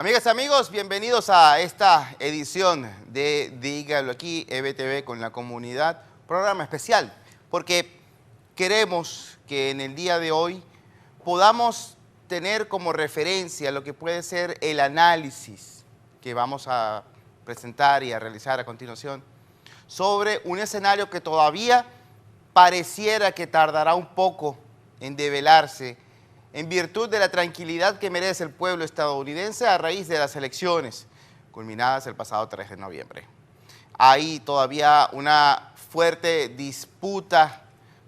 Amigas y amigos, bienvenidos a esta edición de Dígalo Aquí, EBTV con la comunidad, programa especial, porque queremos que en el día de hoy podamos tener como referencia lo que puede ser el análisis que vamos a presentar y a realizar a continuación sobre un escenario que todavía pareciera que tardará un poco en develarse en virtud de la tranquilidad que merece el pueblo estadounidense a raíz de las elecciones culminadas el pasado 3 de noviembre. Hay todavía una fuerte disputa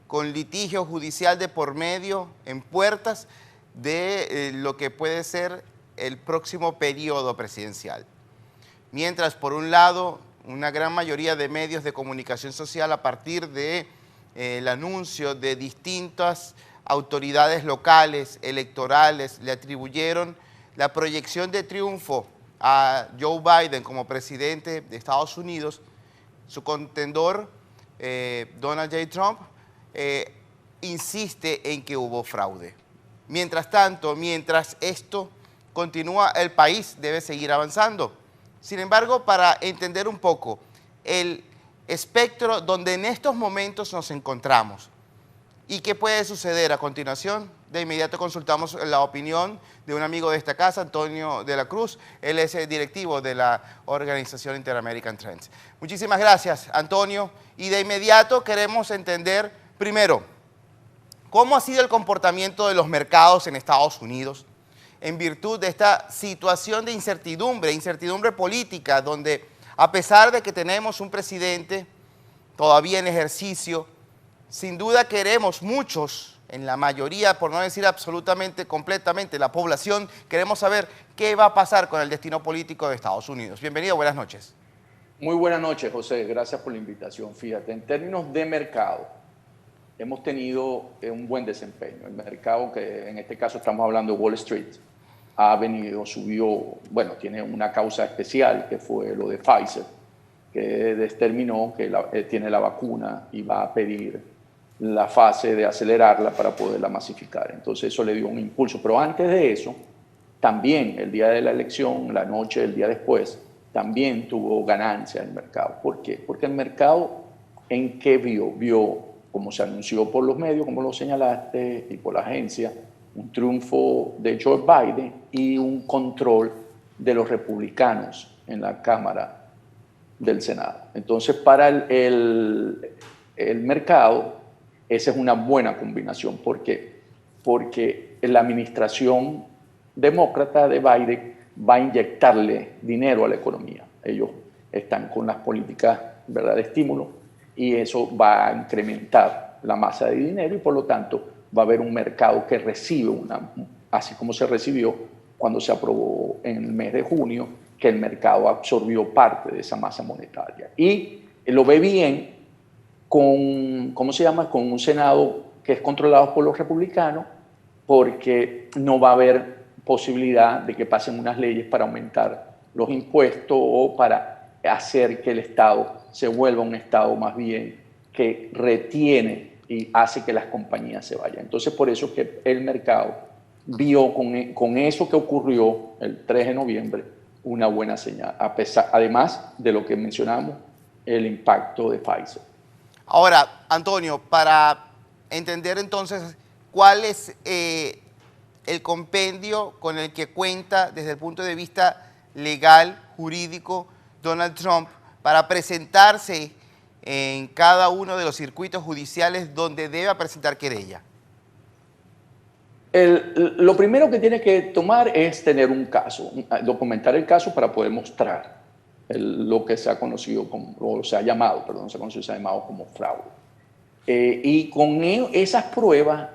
con litigio judicial de por medio en puertas de lo que puede ser el próximo periodo presidencial. Mientras, por un lado, una gran mayoría de medios de comunicación social a partir de el anuncio de distintas autoridades locales, electorales, le atribuyeron la proyección de triunfo a Joe Biden como presidente de Estados Unidos. Su contendor, Donald J. Trump, insiste en que hubo fraude. Mientras tanto, mientras esto continúa, el país debe seguir avanzando. Sin embargo, para entender un poco el espectro donde en estos momentos nos encontramos y qué puede suceder a continuación, de inmediato consultamos la opinión de un amigo de esta casa, Antonio de la Cruz. Él es el directivo de la organización Inter-American Trends. Muchísimas gracias, Antonio. Y de inmediato queremos entender, primero, cómo ha sido el comportamiento de los mercados en Estados Unidos en virtud de esta situación de incertidumbre política, donde a pesar de que tenemos un presidente todavía en ejercicio, sin duda queremos muchos, en la mayoría, por no decir absolutamente, completamente, la población, queremos saber qué va a pasar con el destino político de Estados Unidos. Bienvenido, buenas noches. Muy buenas noches, José. Gracias por la invitación. Fíjate, en términos de mercado, hemos tenido un buen desempeño. El mercado, que en este caso estamos hablando de Wall Street, subió, bueno, tiene una causa especial, que fue lo de Pfizer, que determinó que tiene la vacuna y va a pedir la fase de acelerarla para poderla masificar. Entonces eso le dio un impulso. Pero antes de eso, también el día de la elección, la noche del día después, también tuvo ganancia el mercado. ¿Por qué? Porque el mercado, ¿en qué vio, como se anunció por los medios, como lo señalaste, y por la agencia, un triunfo de Joe Biden y un control de los republicanos en la Cámara del Senado? Entonces, para el mercado, esa es una buena combinación. ¿Por qué? Porque la administración demócrata de Biden va a inyectarle dinero a la economía. Ellos están con las políticas, ¿verdad?, de estímulo, y eso va a incrementar la masa de dinero y por lo tanto va a haber un mercado que recibe así como se recibió cuando se aprobó en el mes de junio, que el mercado absorbió parte de esa masa monetaria. Y lo ve bien con, ¿cómo se llama?, con un Senado que es controlado por los republicanos, porque no va a haber posibilidad de que pasen unas leyes para aumentar los impuestos o para hacer que el Estado se vuelva un Estado más bien que retiene y hace que las compañías se vayan. Entonces, por eso que el mercado vio con eso que ocurrió el 3 de noviembre una buena señal, además de lo que mencionamos, el impacto de Pfizer. Ahora, Antonio, para entender entonces cuál es el compendio con el que cuenta desde el punto de vista legal, jurídico, Donald Trump, para presentarse en cada uno de los circuitos judiciales donde debe presentar querella. Lo primero que tiene que tomar es tener un caso, documentar el caso para poder mostrar lo que se ha conocido como, o se ha llamado, perdón, se ha llamado como fraude. Y con esas pruebas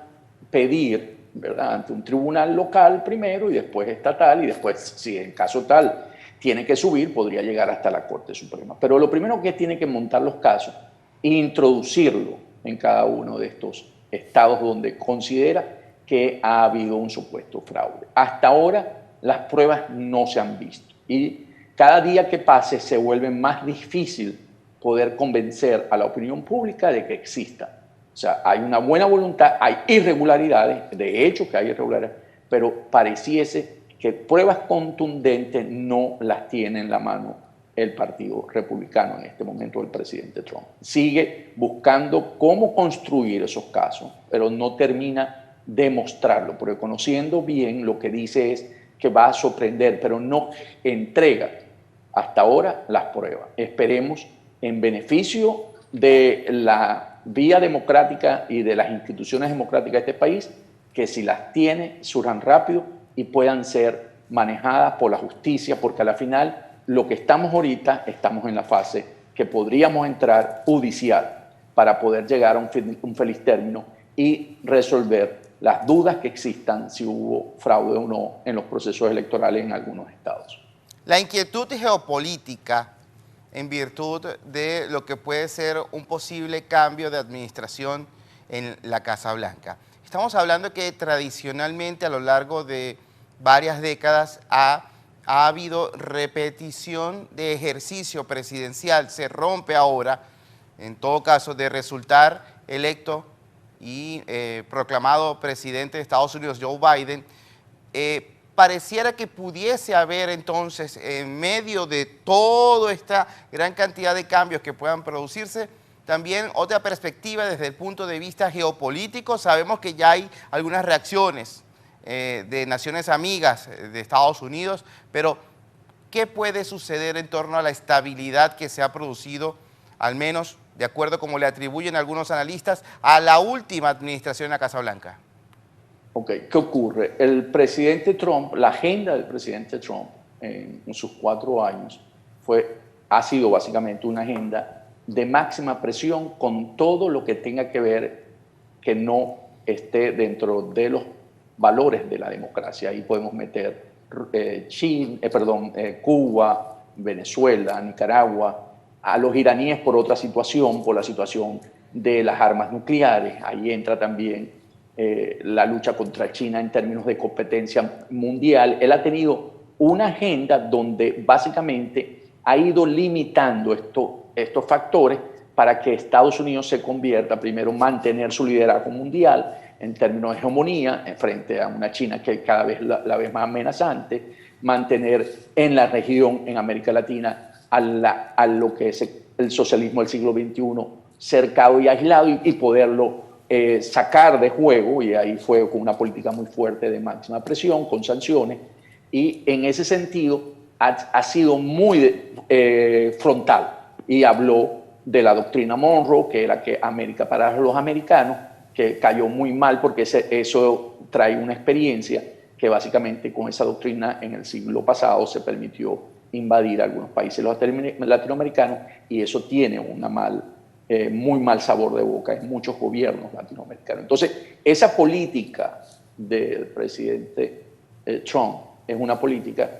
pedir, ¿verdad?, ante un tribunal local primero y después estatal, y después, si en caso tal tiene que subir, podría llegar hasta la Corte Suprema. Pero lo primero que tiene que montar los casos e introducirlo en cada uno de estos estados donde considera que ha habido un supuesto fraude. Hasta ahora las pruebas no se han visto y cada día que pase se vuelve más difícil poder convencer a la opinión pública de que exista. O sea, hay una buena voluntad, hay irregularidades, de hecho que hay irregularidades, pero pareciese que pruebas contundentes no las tiene en la mano el Partido Republicano en este momento, el presidente Trump. Sigue buscando cómo construir esos casos, pero no termina de mostrarlo, porque conociendo bien lo que dice es que va a sorprender, pero no entrega hasta ahora las pruebas. Esperemos, en beneficio de la vía democrática y de las instituciones democráticas de este país, que si las tiene, surjan rápido y puedan ser manejadas por la justicia, porque a la final lo que estamos ahorita, estamos en la fase que podríamos entrar judicial para poder llegar a un feliz término y resolver las dudas que existan si hubo fraude o no en los procesos electorales en algunos estados. La inquietud geopolítica en virtud de lo que puede ser un posible cambio de administración en la Casa Blanca. Estamos hablando que tradicionalmente a lo largo de varias décadas ha habido repetición de ejercicio presidencial. Se rompe ahora, en todo caso, de resultar electo y proclamado presidente de Estados Unidos, Joe Biden. Pareciera que pudiese haber entonces, en medio de toda esta gran cantidad de cambios que puedan producirse, también otra perspectiva desde el punto de vista geopolítico. Sabemos que ya hay algunas reacciones de naciones amigas de Estados Unidos, pero ¿qué puede suceder en torno a la estabilidad que se ha producido, al menos de acuerdo como le atribuyen algunos analistas, a la última administración en la Casa Blanca? Ok, ¿qué ocurre? El presidente Trump, la agenda del presidente Trump en sus 4 años ha sido básicamente una agenda de máxima presión con todo lo que tenga que ver que no esté dentro de los valores de la democracia. Ahí podemos meter Cuba, Venezuela, Nicaragua, a los iraníes por otra situación, por la situación de las armas nucleares. Ahí entra también la lucha contra China en términos de competencia mundial. Él ha tenido una agenda donde básicamente ha ido limitando estos factores para que Estados Unidos se convierta, primero, mantener su liderazgo mundial en términos de hegemonía frente a una China que cada vez la vez más amenazante, mantener en la región, en América Latina, a lo que es el socialismo del siglo XXI cercado y aislado y poderlo sacar de juego, y ahí fue con una política muy fuerte de máxima presión, con sanciones, y en ese sentido ha sido muy frontal y habló de la doctrina Monroe, que era que América para los americanos, que cayó muy mal porque eso trae una experiencia que básicamente con esa doctrina en el siglo pasado se permitió invadir algunos países latinoamericanos y eso tiene muy mal sabor de boca en muchos gobiernos latinoamericanos. Entonces, esa política del presidente Trump es una política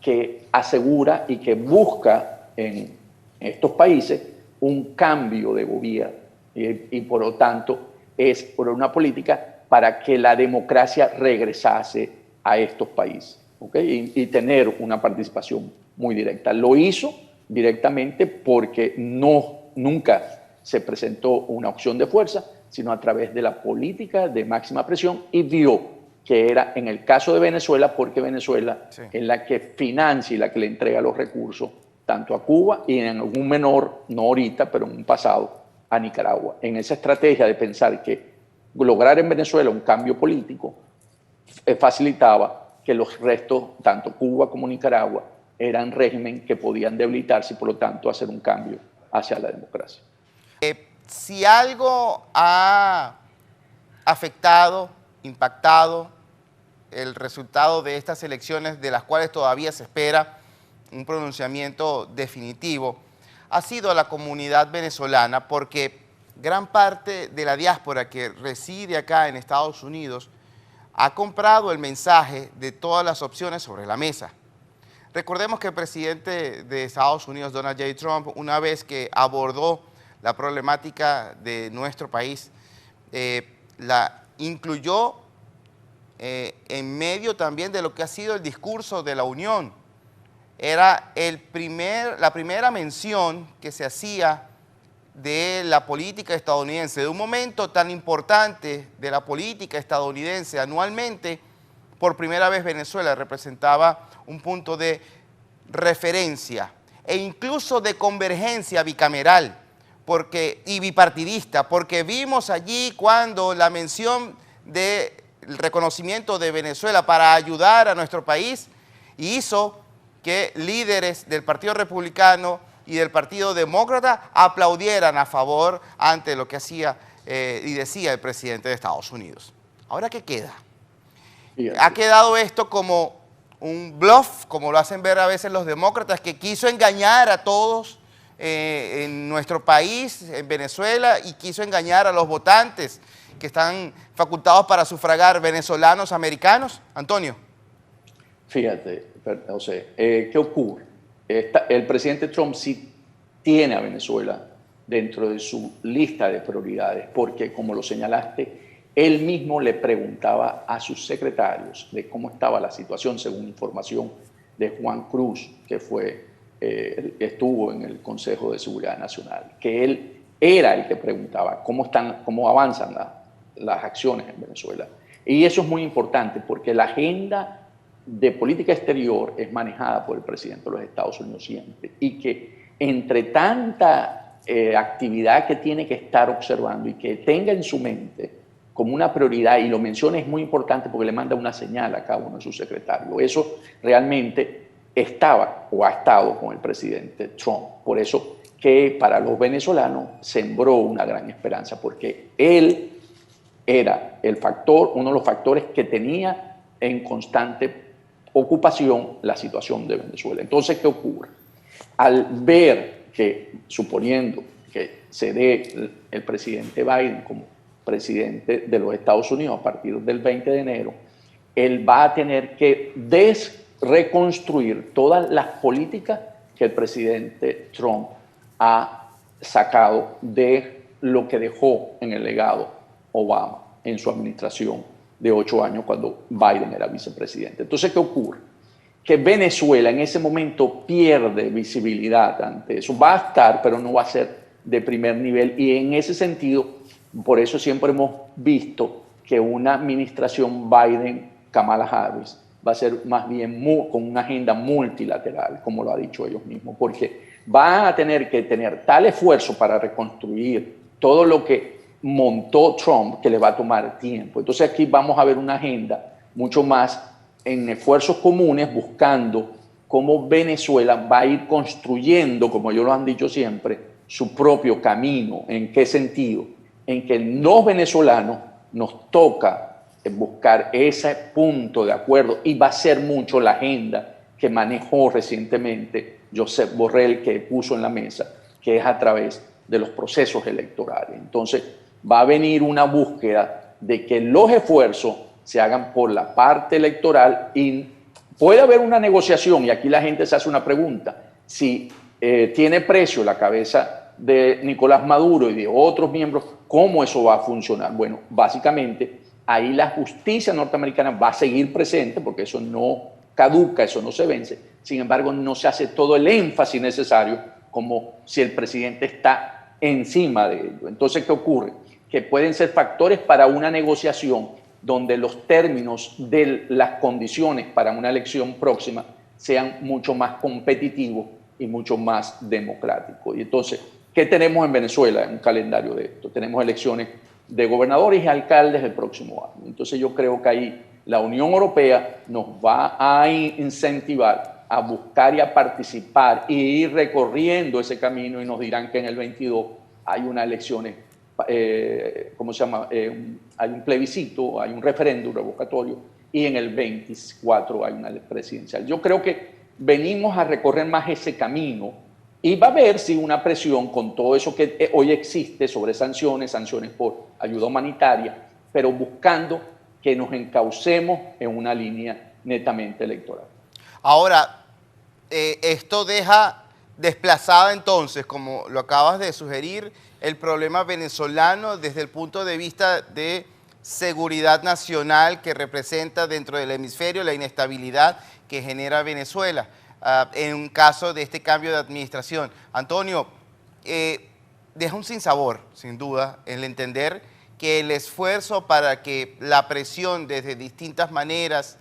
que asegura y que busca en estos países un cambio de gobierno y por lo tanto es por una política para que la democracia regresase a estos países, ¿okay? y tener una participación muy directa. Lo hizo directamente porque nunca se presentó una opción de fuerza, sino a través de la política de máxima presión y vio que era en el caso de Venezuela, porque Venezuela sí es la que financia y la que le entrega los recursos tanto a Cuba y en algún menor, no ahorita, pero en un pasado, a Nicaragua. En esa estrategia de pensar que lograr en Venezuela un cambio político facilitaba que los restos, tanto Cuba como Nicaragua, eran régimen que podían debilitarse y por lo tanto hacer un cambio hacia la democracia. Si algo ha afectado, impactado el resultado de estas elecciones, de las cuales todavía se espera un pronunciamiento definitivo, ha sido la comunidad venezolana, porque gran parte de la diáspora que reside acá en Estados Unidos ha comprado el mensaje de todas las opciones sobre la mesa. Recordemos que el presidente de Estados Unidos, Donald J. Trump, una vez que abordó la problemática de nuestro país, la incluyó en medio también de lo que ha sido el discurso de la Unión. Era la primera mención que se hacía de la política estadounidense, de un momento tan importante de la política estadounidense anualmente, por primera vez Venezuela representaba un punto de referencia e incluso de convergencia bicameral y bipartidista, porque vimos allí cuando la mención del reconocimiento de Venezuela para ayudar a nuestro país hizo que líderes del Partido Republicano y del Partido Demócrata aplaudieran a favor ante lo que hacía y decía el presidente de Estados Unidos. ¿Ahora qué queda? Ha quedado esto como un bluff, como lo hacen ver a veces los demócratas, que quiso engañar a todos en nuestro país, en Venezuela, y quiso engañar a los votantes que están facultados para sufragar, venezolanos, americanos. Antonio. Fíjate, José, ¿qué ocurre? El presidente Trump sí tiene a Venezuela dentro de su lista de prioridades, porque como lo señalaste, él mismo le preguntaba a sus secretarios de cómo estaba la situación, según información de Juan Cruz, que estuvo en el Consejo de Seguridad Nacional, que él era el que preguntaba cómo avanzan las acciones en Venezuela. Y eso es muy importante porque la agenda de política exterior es manejada por el presidente de los Estados Unidos siempre, y que entre tanta actividad que tiene que estar observando y que tenga en su mente como una prioridad, y lo menciona, es muy importante porque le manda una señal a cada uno de sus secretarios. Eso realmente estaba o ha estado con el presidente Trump. Por eso que para los venezolanos sembró una gran esperanza, porque él era uno de los factores que tenía en constante ocupación la situación de Venezuela. Entonces, ¿qué ocurre? Al ver que, suponiendo que se dé el presidente Biden como presidente de los Estados Unidos a partir del 20 de enero, él va a tener que reconstruir todas las políticas que el presidente Trump ha sacado de lo que dejó en el legado Obama en su administración de 8 años cuando Biden era vicepresidente. Entonces, ¿qué ocurre? Que Venezuela en ese momento pierde visibilidad ante eso. Va a estar, pero no va a ser de primer nivel, y en ese sentido, por eso siempre hemos visto que una administración Biden-Kamala Harris va a ser más bien con una agenda multilateral, como lo ha dicho ellos mismos, porque van a tener que tener tal esfuerzo para reconstruir todo lo que montó Trump, que le va a tomar tiempo. Entonces aquí vamos a ver una agenda mucho más en esfuerzos comunes, buscando cómo Venezuela va a ir construyendo, como ellos lo han dicho siempre, su propio camino. ¿En qué sentido? En que los venezolanos nos toca buscar ese punto de acuerdo, y va a ser mucho la agenda que manejó recientemente Josep Borrell, que puso en la mesa, que es a través de los procesos electorales. Entonces va a venir una búsqueda de que los esfuerzos se hagan por la parte electoral, y puede haber una negociación, y aquí la gente se hace una pregunta: si tiene precio la cabeza de Nicolás Maduro y de otros miembros, ¿cómo eso va a funcionar? Bueno, básicamente ahí la justicia norteamericana va a seguir presente, porque eso no caduca, eso no se vence. Sin embargo, no se hace todo el énfasis necesario como si el presidente está encima de ello. Entonces, ¿qué ocurre? Que pueden ser factores para una negociación donde los términos de las condiciones para una elección próxima sean mucho más competitivos y mucho más democráticos. Y entonces, ¿qué tenemos en Venezuela en un calendario de esto? Tenemos elecciones de gobernadores y alcaldes el próximo año. Entonces yo creo que ahí la Unión Europea nos va a incentivar a buscar y a participar y ir recorriendo ese camino, y nos dirán que en el 22 hay unas elecciones, ¿cómo se llama? Hay un plebiscito, hay un referéndum revocatorio, y en el 24 hay una presidencial. Yo creo que venimos a recorrer más ese camino, y va a haber, sí, una presión con todo eso que hoy existe sobre sanciones por ayuda humanitaria, pero buscando que nos encaucemos en una línea netamente electoral. Ahora, esto deja desplazada entonces, como lo acabas de sugerir, el problema venezolano desde el punto de vista de seguridad nacional que representa dentro del hemisferio la inestabilidad que genera Venezuela. En un caso de este cambio de administración. Antonio, deja un sinsabor, sin duda, el entender que el esfuerzo para que la presión desde distintas maneras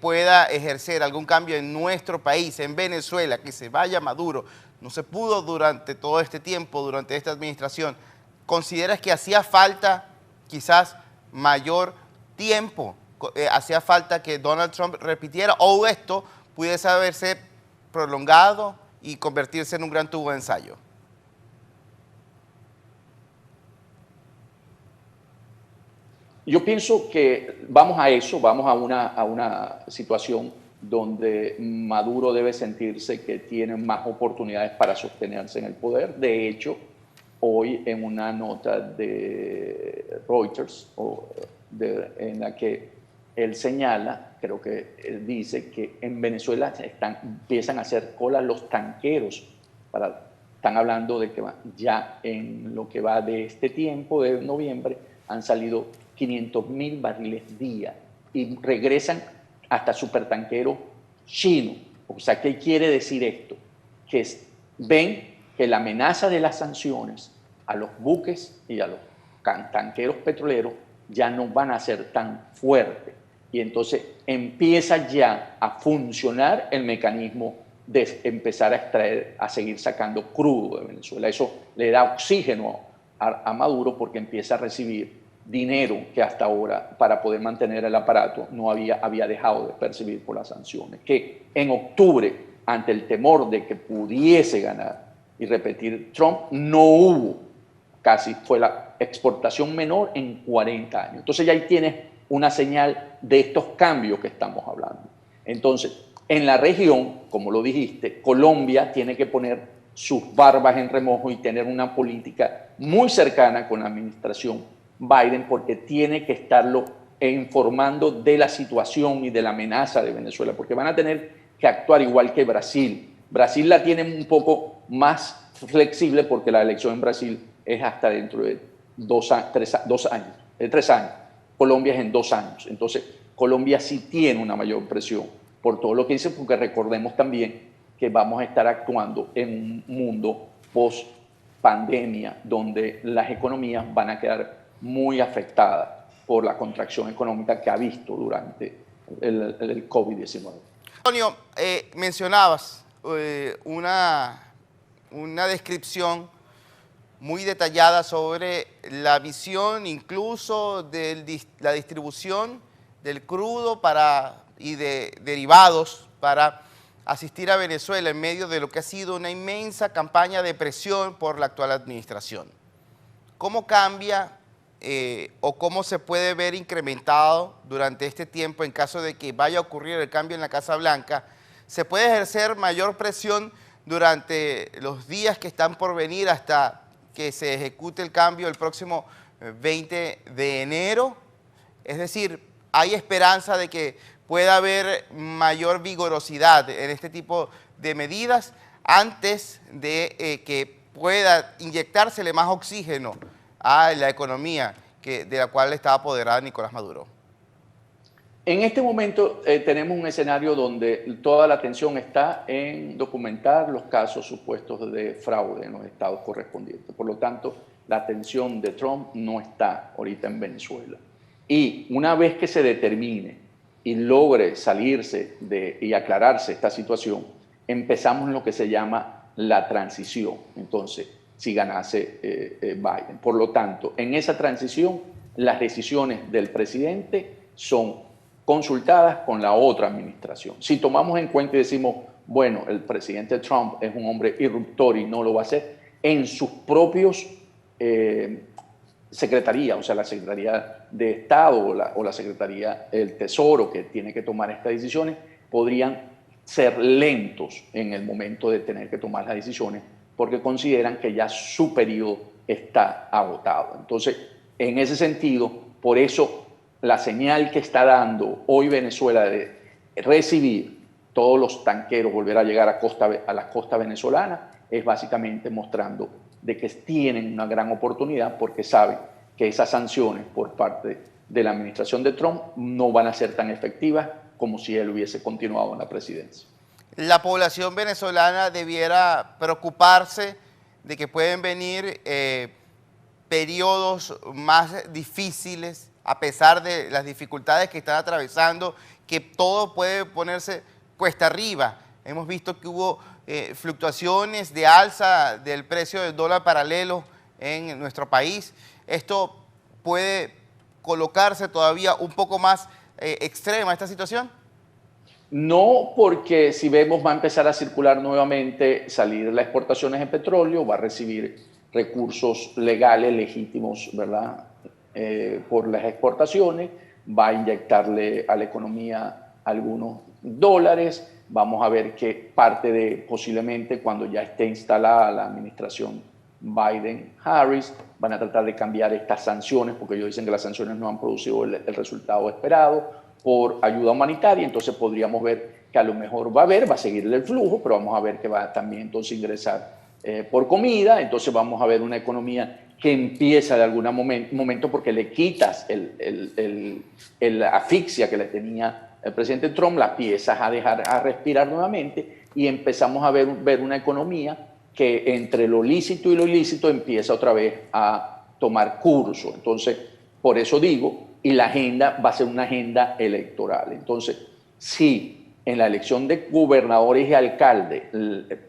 pueda ejercer algún cambio en nuestro país, en Venezuela, que se vaya Maduro. No se pudo durante todo este tiempo, durante esta administración. ¿Consideras que hacía falta quizás mayor tiempo? ¿Hacía falta que Donald Trump repitiera o esto pudiese haberse prolongado y convertirse en un gran tubo de ensayo? Yo pienso que vamos a eso, vamos a una situación donde Maduro debe sentirse que tiene más oportunidades para sostenerse en el poder. De hecho, hoy en una nota de Reuters, en la que él señala, creo que él dice que en Venezuela empiezan a hacer cola los tanqueros. Están hablando de que ya en lo que va de este tiempo, de noviembre, han salido 500.000 barriles día y regresan hasta supertanqueros chinos. O sea, ¿qué quiere decir esto? Que ven que la amenaza de las sanciones a los buques y a los tanqueros petroleros ya no van a ser tan fuertes. Y entonces empieza ya a funcionar el mecanismo de empezar a extraer, a seguir sacando crudo de Venezuela. Eso le da oxígeno a Maduro porque empieza a recibir dinero que hasta ahora, para poder mantener el aparato, no había dejado de percibir por las sanciones. Que en octubre, ante el temor de que pudiese ganar y repetir Trump, no hubo, casi fue la exportación menor en 40 años. Entonces ya ahí tienes una señal de estos cambios que estamos hablando. Entonces, en la región, como lo dijiste, Colombia tiene que poner sus barbas en remojo y tener una política muy cercana con la administración Biden, porque tiene que estarlo informando de la situación y de la amenaza de Venezuela, porque van a tener que actuar igual que Brasil. Brasil la tiene un poco más flexible porque la elección en Brasil es hasta dentro de 3 años. Colombia es en 2 años. Entonces, Colombia sí tiene una mayor presión por todo lo que dice, porque recordemos también que vamos a estar actuando en un mundo post-pandemia donde las economías van a quedar muy afectadas por la contracción económica que ha visto durante el COVID-19. Antonio, mencionabas una descripción muy detallada sobre la visión incluso de la distribución del crudo y de derivados para asistir a Venezuela en medio de lo que ha sido una inmensa campaña de presión por la actual administración. ¿Cómo cambia o cómo se puede ver incrementado durante este tiempo en caso de que vaya a ocurrir el cambio en la Casa Blanca? ¿Se puede ejercer mayor presión durante los días que están por venir hasta que se ejecute el cambio el próximo 20 de enero? Es decir, ¿hay esperanza de que pueda haber mayor vigorosidad en este tipo de medidas antes de que pueda inyectársele más oxígeno a la economía de la cual está apoderada Nicolás Maduro? En este momento tenemos un escenario donde toda la atención está en documentar los casos supuestos de fraude en los estados correspondientes. Por lo tanto, la atención de Trump no está ahorita en Venezuela. Y una vez que se determine y logre salirse y aclararse esta situación, empezamos en lo que se llama la transición. Entonces, si ganase Biden. Por lo tanto, en esa transición, las decisiones del presidente son consultadas con la otra administración. Si tomamos en cuenta y decimos, bueno, el presidente Trump es un hombre irruptor y no lo va a hacer, en sus propios secretarías, o sea, la Secretaría de Estado o la Secretaría del Tesoro, que tiene que tomar estas decisiones, podrían ser lentos en el momento de tener que tomar las decisiones, porque consideran que ya su periodo está agotado. Entonces, en ese sentido, por eso la señal que está dando hoy Venezuela de recibir todos los tanqueros, volver a llegar a la costa venezolana, es básicamente mostrando de que tienen una gran oportunidad, porque saben que esas sanciones por parte de la administración de Trump no van a ser tan efectivas como si él hubiese continuado en la presidencia. La población venezolana debiera preocuparse de que pueden venir periodos más difíciles a pesar de las dificultades que están atravesando, que todo puede ponerse cuesta arriba. Hemos visto que hubo fluctuaciones de alza del precio del dólar paralelo en nuestro país. Esto puede colocarse todavía un poco más extrema esta situación. No, porque si vemos va a empezar a circular nuevamente, salir las exportaciones de petróleo, va a recibir recursos legales, legítimos, ¿verdad? Por las exportaciones, va a inyectarle a la economía algunos dólares, vamos a ver que parte de, posiblemente cuando ya esté instalada la administración Biden-Harris, van a tratar de cambiar estas sanciones, porque ellos dicen que las sanciones no han producido el resultado esperado, por ayuda humanitaria. Entonces podríamos ver que a lo mejor va a seguir el flujo, pero vamos a ver que va también entonces ingresar por comida. Entonces vamos a ver una economía que empieza de algún momento, porque le quitas la asfixia que le tenía el presidente Trump, la empiezas a dejar a respirar nuevamente y empezamos a ver una economía que entre lo lícito y lo ilícito empieza otra vez a tomar curso. Entonces, por eso digo, y la agenda va a ser una agenda electoral. Entonces, si en la elección de gobernadores y alcaldes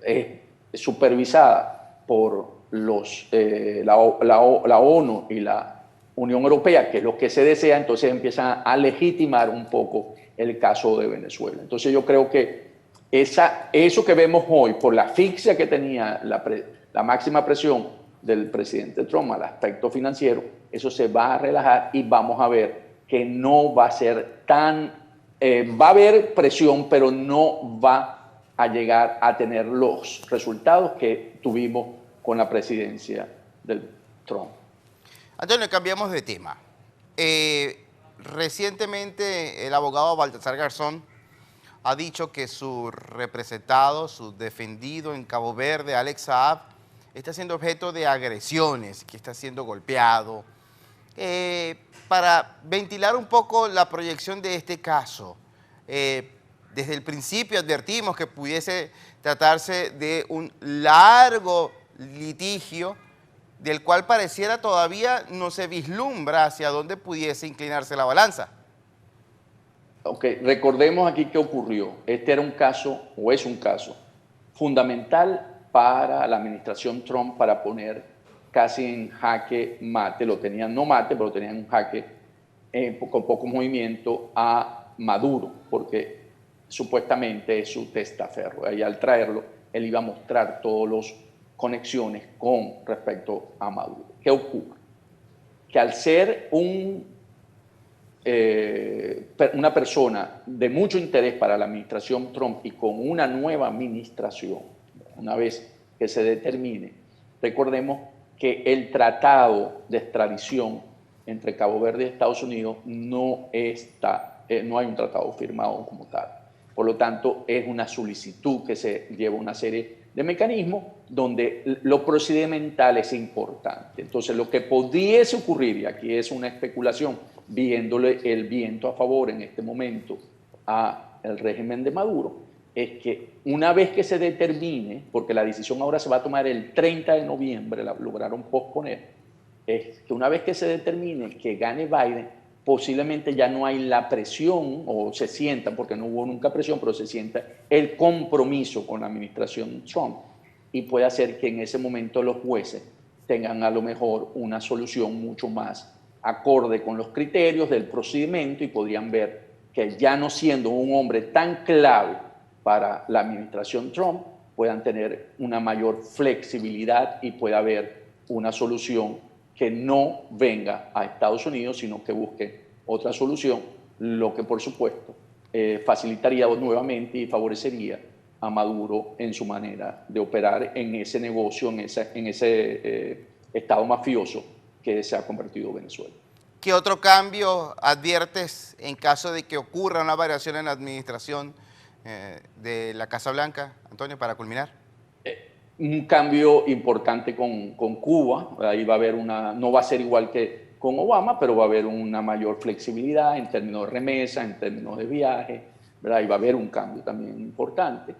es supervisada por la ONU y la Unión Europea, que es lo que se desea, entonces empiezan a legitimar un poco el caso de Venezuela. Entonces yo creo que eso que vemos hoy, por la asfixia que tenía la máxima presión del presidente Trump al aspecto financiero, eso se va a relajar y vamos a ver que no va a ser tan... va a haber presión, pero no va a llegar a tener los resultados que tuvimos con la presidencia del Trump. Antonio, cambiamos de tema. Recientemente el abogado Baltasar Garzón ha dicho que su representado, su defendido en Cabo Verde, Alex Saab, está siendo objeto de agresiones, que está siendo golpeado. Para ventilar un poco la proyección de este caso, desde el principio advertimos que pudiese tratarse de un largo litigio del cual pareciera todavía no se vislumbra hacia dónde pudiese inclinarse la balanza. Ok, recordemos aquí qué ocurrió. Este era un caso, o es un caso, fundamental para la administración Trump para poner casi en jaque mate, lo tenían no mate, pero lo tenían en jaque con poco movimiento a Maduro, porque supuestamente es su testaferro. Y al traerlo, él iba a mostrar todas las conexiones con respecto a Maduro. ¿Qué ocurre? Que al ser una persona de mucho interés para la administración Trump y con una nueva administración, una vez que se determine, recordemos que el tratado de extradición entre Cabo Verde y Estados Unidos no hay un tratado firmado como tal. Por lo tanto, es una solicitud que se lleva una serie de mecanismos donde lo procedimental es importante. Entonces, lo que pudiese ocurrir, y aquí es una especulación, viéndole el viento a favor en este momento al régimen de Maduro, es que una vez que se determine, porque la decisión ahora se va a tomar el 30 de noviembre, la lograron posponer, es que una vez que se determine que gane Biden, posiblemente ya no hay la presión, o se sienta, porque no hubo nunca presión, pero se sienta el compromiso con la administración Trump, y puede hacer que en ese momento los jueces tengan a lo mejor una solución mucho más acorde con los criterios del procedimiento y podrían ver que ya no siendo un hombre tan clave para la administración Trump, puedan tener una mayor flexibilidad y pueda haber una solución que no venga a Estados Unidos, sino que busque otra solución, lo que por supuesto facilitaría nuevamente y favorecería a Maduro en su manera de operar en ese negocio, en ese estado mafioso que se ha convertido Venezuela. ¿Qué otro cambio adviertes en caso de que ocurra una variación en la administración de la Casa Blanca, Antonio, para culminar? Un cambio importante con Cuba. Ahí va a haber no va a ser igual que con Obama, pero va a haber una mayor flexibilidad en términos de remesa, en términos de viaje, ¿verdad? Y va a haber un cambio también importante.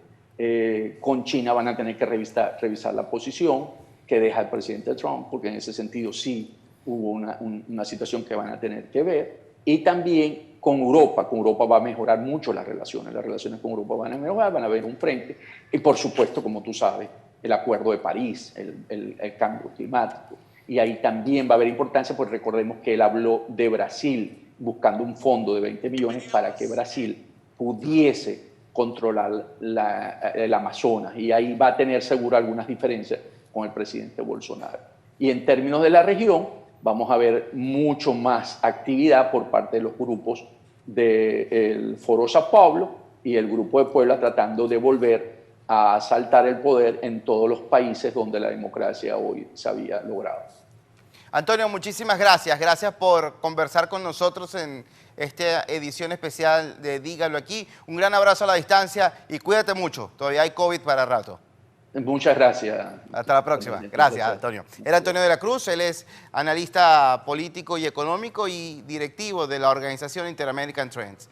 Con China van a tener que revisar la posición que deja el presidente Trump, porque en ese sentido sí hubo una situación que van a tener que ver. Y también con Europa va a mejorar mucho las relaciones con Europa van a mejorar, van a haber un frente, y por supuesto, como tú sabes, el Acuerdo de París, el cambio climático, y ahí también va a haber importancia, pues recordemos que él habló de Brasil, buscando un fondo de 20 millones para que Brasil pudiese controlar el Amazonas, y ahí va a tener seguro algunas diferencias con el presidente Bolsonaro. Y en términos de la región, vamos a ver mucho más actividad por parte de los grupos del Foro Sao Paulo y el Grupo de Puebla, tratando de volver a asaltar el poder en todos los países donde la democracia hoy se había logrado. Antonio, muchísimas gracias. Gracias por conversar con nosotros en esta edición especial de Dígalo Aquí. Un gran abrazo a la distancia y cuídate mucho. Todavía hay COVID para rato. Muchas gracias. Hasta la próxima. Gracias, Antonio. Era Antonio de la Cruz, él es analista político y económico y directivo de la organización Inter-American Trends.